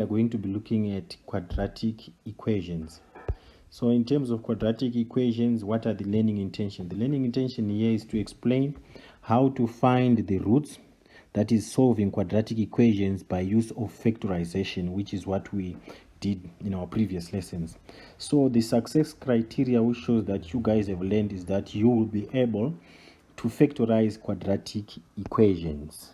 We are going to be looking at quadratic equations. So in terms of quadratic equations, what are the learning intention? The learning intention here is to explain how to find the roots, that is solving quadratic equations by use of factorization, which is what we did in our previous lessons. So the success criteria which shows that you guys have learned is that you will be able to factorize quadratic equations.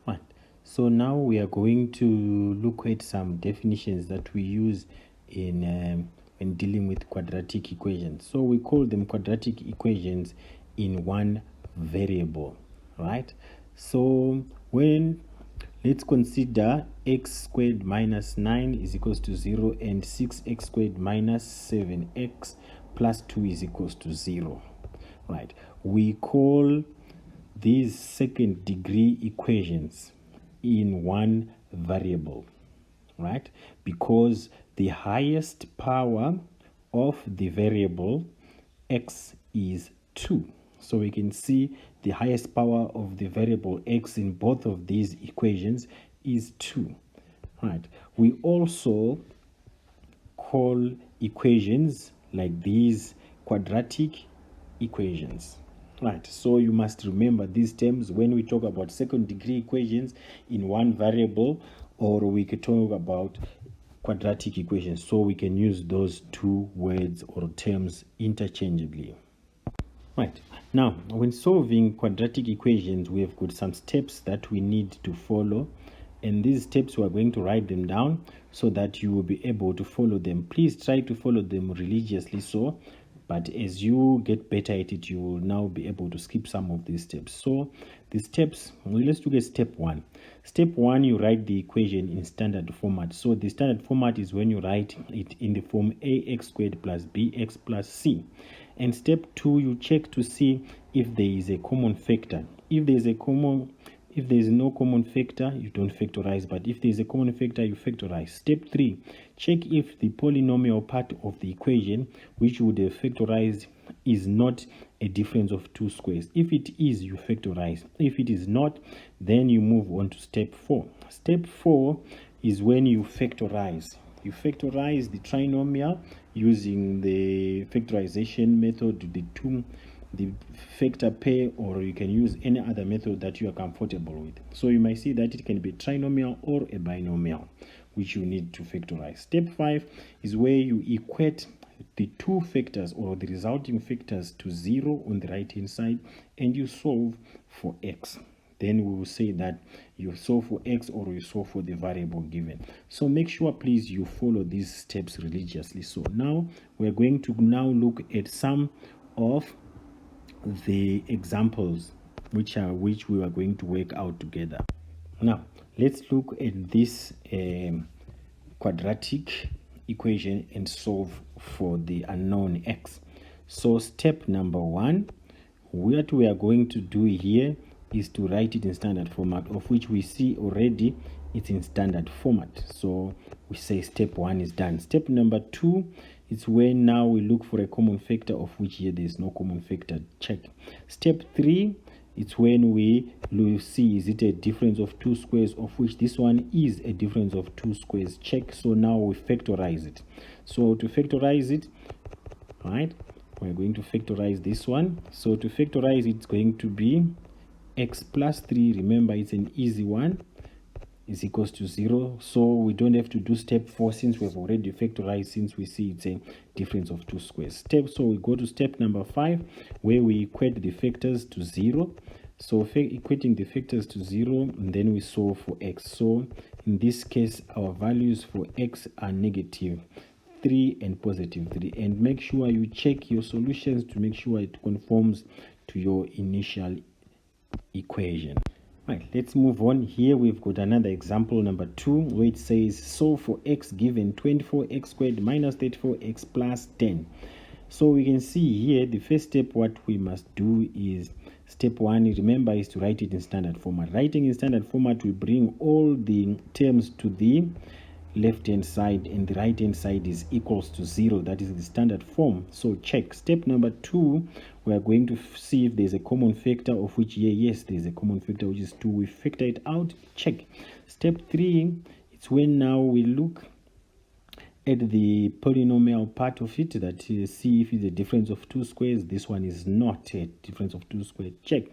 Right. So now we are going to look at some definitions that we use in when dealing with quadratic equations. So we call them quadratic equations in one variable, right? So let's consider x squared minus 9 is equals to 0 and 6x squared minus 7x plus 2 is equals to 0, right? We call these second degree equations in one variable, right? Because the highest power of the variable x is 2. So we can see the highest power of the variable x in both of these equations is 2, right? We also call equations like these quadratic equations. Right, so you must remember these terms when we talk about second degree equations in one variable, or we could talk about quadratic equations. So we can use those two words or terms interchangeably. Right, now when solving quadratic equations, we have got some steps that we need to follow. And these steps we are going to write them down so that you will be able to follow them. Please try to follow them religiously, but as you get better at it, you will now be able to skip some of these steps. So the steps, let's look at step 1. Step 1, you write the equation in standard format. So the standard format is when you write it in the form ax squared plus bx plus c. And step 2, you check to see if there is a common factor. If there is no common factor, you don't factorize, but if there is a common factor, you factorize. Step 3, check if the polynomial part of the equation, which you would have factorized, is not a difference of two squares. If it is, you factorize. If it is not, then you move on to step 4. Step 4 is when you factorize. You factorize the trinomial using the factorization method, the factor pair, or you can use any other method that you are comfortable with. So you might see that it can be a trinomial or a binomial, which you need to factorize. Step 5 is where you equate the two factors or the resulting factors to 0 on the right hand side, and you solve for x. Then we will say that you solve for x or you solve for the variable given. So make sure please you follow these steps religiously. So now we're going to look at some of the examples which we are going to work out together. Now let's look at this quadratic equation and solve for the unknown x. So step number 1, what we are going to do here is to write it in standard format, of which we see already it's in standard format. So we say step 1 is done. Step number 2 is when now we look for a common factor, of which here there is no common factor. Check. Step 3, it's when we see is it a difference of two squares, of which this one is a difference of two squares. Check. So now we factorize it. So to factorize it, right, we're going to factorize this one. So to factorize it, it's going to be x plus 3, remember it's an easy one, is equals to 0. So we don't have to do step 4 since we've already factorized, since we see it's a difference of two squares. So we go to step number 5 where we equate the factors to 0. So equating the factors to 0, and then we solve for x. So in this case our values for x are negative 3 and positive 3, and make sure you check your solutions to make sure it conforms to your initial equation. Right, let's move on. Here we've got another example number 2 where it says solve for x given 24x squared minus 34x plus 10. So we can see here the first step what we must do is step 1, remember, is to write it in standard format. Writing in standard format, we bring all the terms to the left hand side and the right hand side is equals to 0. That is the standard form. So check. Step number 2, we are going to see if there's a common factor, of which here, yes, there's a common factor, which is 2. We factor it out. Check. Step 3, It's when now we look at the polynomial part of it that see if it's a difference of two squares. This one is not a difference of two squares. Check.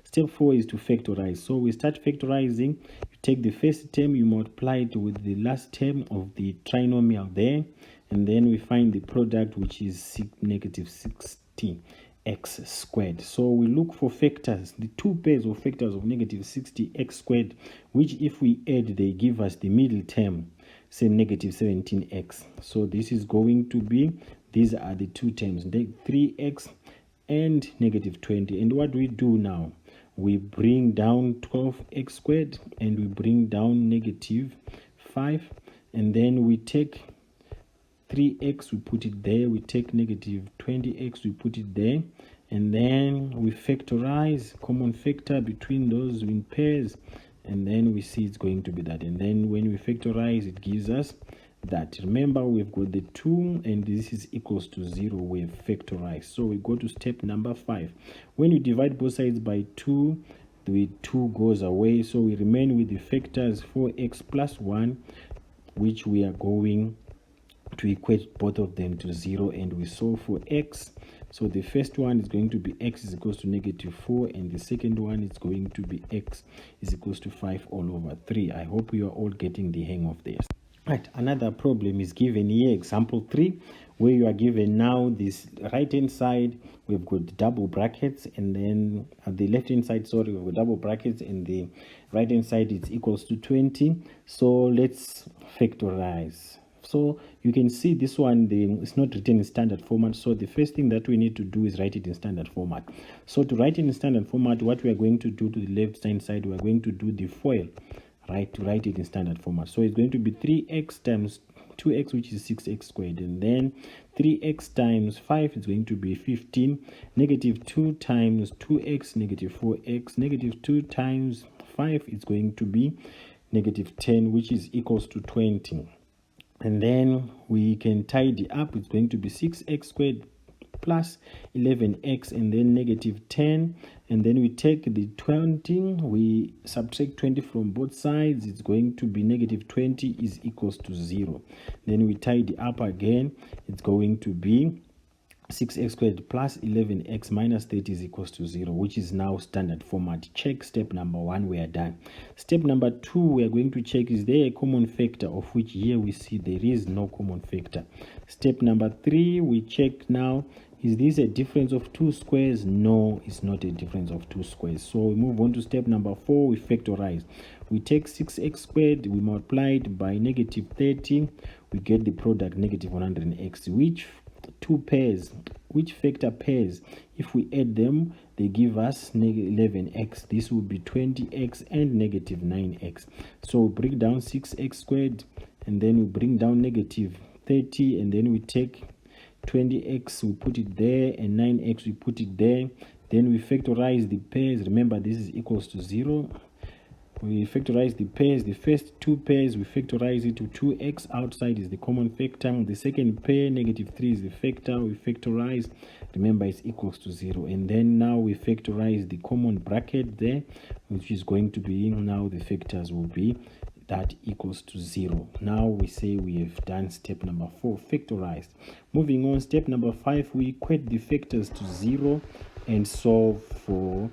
Step 4 is to factorize. So we start factorizing. You take the first term, you multiply it with the last term of the trinomial there, and then we find the product, which is negative 60x squared. So we look for factors, the two pairs of factors of negative 60x squared, which if we add, they give us the middle term, say negative 17x. So this is going to be, these are the two terms, 3x and negative 20. And what do we do now? We bring down 12x squared and we bring down negative 5, and then we take 3x, we put it there, we take negative 20x, we put it there, and then we factorize, common factor between those in pairs, and then we see it's going to be that. And then when we factorize, it gives us that. Remember, we've got the 2 and this is equals to 0. We've factorized. So we go to step number 5. When you divide both sides by 2, the 2 goes away, so we remain with the factors 4x plus 1, which we are going to equate both of them to 0, and we solve for x. So the first one is going to be x is equals to negative 4, and the second one is going to be x is equals to 5 all over 3. I hope you are all getting the hang of this. Right, another problem is given here, example 3, where you are given now this right hand side, we've got double brackets, and then at the left hand side, sorry, we've got double brackets, and the right hand side is equals to 20. So let's factorize. So you can see this one, it's not written in standard format. So the first thing that we need to do is write it in standard format. So to write it in standard format, what we are going to do to the left hand side, we are going to do the FOIL, right, to write it in standard format. So it's going to be 3x times 2x, which is 6x squared, and then 3x times 5 is going to be 15, negative 2 times 2x, negative 4x, negative 2 times 5 is going to be negative 10, which is equals to 20. And then we can tidy up. It's going to be 6x squared plus 11x, and then negative 10, and then we take the 20, we subtract 20 from both sides. It's going to be negative 20 is equals to 0. Then we tidy up again. It's going to be 6x squared plus 11x minus 30 is equals to 0, which is now standard format. Check step number 1, we are done. Step number 2, we are going to check, is there a common factor, of which here we see there is no common factor. Step number 3, we check now, is this a difference of two squares? No, it's not a difference of two squares. So we move on to step number 4, we factorize. We take 6x squared, we multiply it by negative 30, we get the product negative 100x, which factor pairs, if we add them, they give us negative 11x. This will be 20x and negative 9x. So we break down 6x squared, and then we bring down negative 30, and then we take 20x, we put it there, and 9x, we put it there. Then we factorize the pairs. Remember, this is equals to 0. We factorize the pairs. The first two pairs, we factorize it to 2x. Outside is the common factor. The second pair, negative 3, is the factor. We factorize. Remember, it's equals to 0. And then now we factorize the common bracket there, which is going to be, now the factors will be that equals to 0. Now we say we have done step number 4, factorized. Moving on, step number 5, we equate the factors to 0 and solve for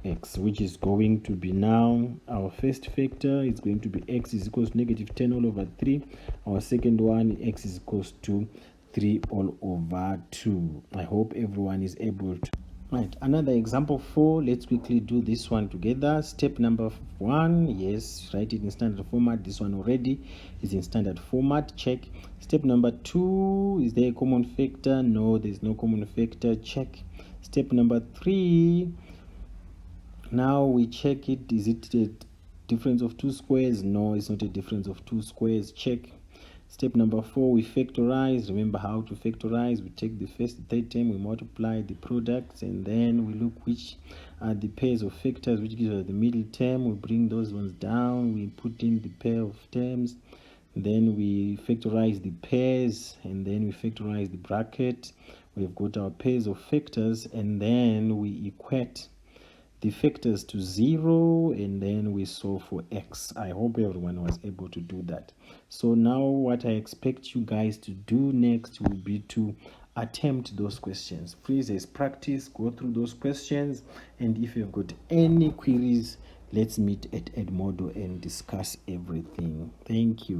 x, which is going to be now our first factor is going to be x is equals to negative 10 all over 3. Our second one, x is equals to 3 all over 2. I hope everyone is able to. Right, another example 4. Let's quickly do this one together. Step number 1, yes, write it in standard format. This one already is in standard format. Check. Step number 2, is there a common factor? No, there's no common factor. Check. Step number 3, now we check it. Is it a difference of two squares? No, it's not a difference of two squares. Check. Step number 4, we factorize. Remember how to factorize. We take the first third term, we multiply the products, and then we look which are the pairs of factors, which gives us the middle term. We bring those ones down, we put in the pair of terms, then we factorize the pairs, and then we factorize the bracket. We've got our pairs of factors, and then we equate the factors to 0, and then we solve for x. I hope everyone was able to do that. So now what I expect you guys to do next will be to attempt those questions. Please, as practice, go through those questions, and if you've got any queries, let's meet at Edmodo and discuss everything. Thank you.